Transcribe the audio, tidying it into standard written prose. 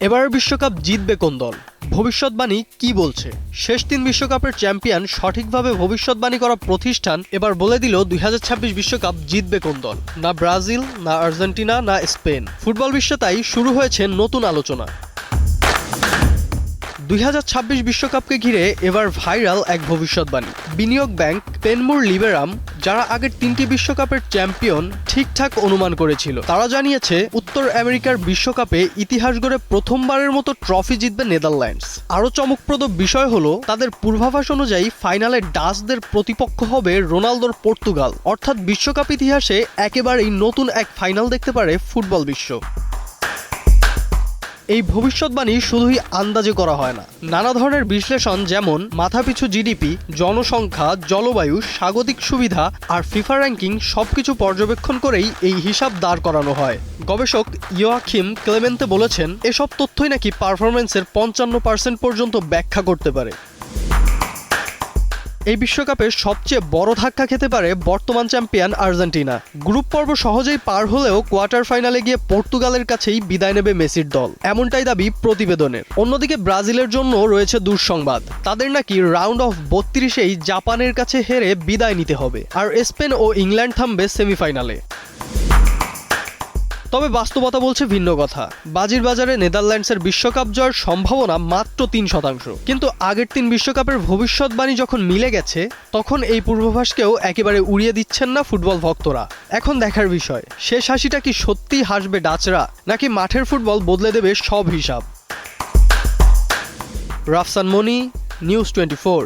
এবারের বিশ্বকাপ জিতবে কোন দল? ভবিষ্যৎবাণী কি বলছে? শেষ ৩ বিশ্বকাপের চ্যাম্পিয়ন সঠিকভাবে ভবিষ্যৎবাণী করা প্রতিষ্ঠান এবার বলে দিল ২০২৬ বিশ্বকাপ জিতবে কোন দল। না ব্রাজিল, না আর্জেন্টিনা, না স্পেন। ফুটবল বিশ্বে তাই শুরু হয়েছে নতুন আলোচনা। ২০২৬ বিশ্বকাপকে ঘিরে এবার ভাইরাল এক ভবিষ্যৎবাণী। বিনিয়োগ ব্যাংক পেনমুর লিবেরাম, যারা আগের ৩টি বিশ্বকাপের চ্যাম্পিয়ন, ঠিকঠাক অনুমান করেছিল। তারা জানিয়েছে উত্তর আমেরিকার বিশ্বকাপে ইতিহাস গড়ে প্রথমবারের মতো ট্রফি জিতবে নেদারল্যান্ডস। আরও চমকপ্রদ বিষয় হলো, তাদের পূর্বাভাস অনুযায়ী ফাইনালে ডাচদের প্রতিপক্ষ হবে রোনালদোর পর্তুগাল। অর্থাৎ বিশ্বকাপ ইতিহাসে একেবারেই নতুন এক ফাইনাল দেখতে পারে ফুটবল বিশ্ব। এই ভবিষ্যৎবাণী শুধুই আন্দাজে করা হয় না, নানা ধরনের বিশ্লেষণ, যেমন মাথাপিছু জিডিপি, জনসংখ্যা, জলবায়ু, স্বাগতিক সুবিধা আর ফিফা র্যাঙ্কিং সবকিছু পর্যবেক্ষণ করেই এই হিসাব দাঁড় করানো হয়। গবেষক ইয়োয়াকিম ক্লেমেন্তে বলেছেন, এসব তথ্যই নাকি পারফরম্যান্সের ৫৫% পর্যন্ত ব্যাখ্যা করতে পারে। এই বিশ্বকাপে সবচেয়ে বড় ধাক্কা খেতে পারে বর্তমান চ্যাম্পিয়ন আর্জেন্টিনা। গ্রুপ পর্ব সহজেই পার হলেও কোয়ার্টার ফাইনালে গিয়ে পর্তুগালের কাছেই বিদায় নেবে মেসির দল, এমনটাই দাবি প্রতিবেদনের। অন্যদিকে ব্রাজিলের জন্য রয়েছে দুঃসংবাদ, তাদের নাকি রাউন্ড অফ ৩২-এই জাপানের কাছে হেরে বিদায় নিতে হবে, আর স্পেন ও ইংল্যান্ড থামবে সেমিফাইনালে। তবে বাস্তবতা বলছে ভিন্ন কথা। বাজির বাজারে নেদারল্যান্ডসের বিশ্বকাপ জয়ের সম্ভাবনা মাত্র ৩%। কিন্তু আগের ৩ বিশ্বকাপের ভবিষ্যৎবাণী যখন মিলে গেছে, তখন এই পূর্বাভাসকেও একেবারে উড়িয়ে দিচ্ছেন না ফুটবল ভক্তরা। এখন দেখার বিষয়, শেষ হাসিটা কি সত্যিই হাসবে ডাচরা, নাকি মাঠের ফুটবল বদলে দেবে সব হিসাব। রাফসান মনি, নিউজ 24।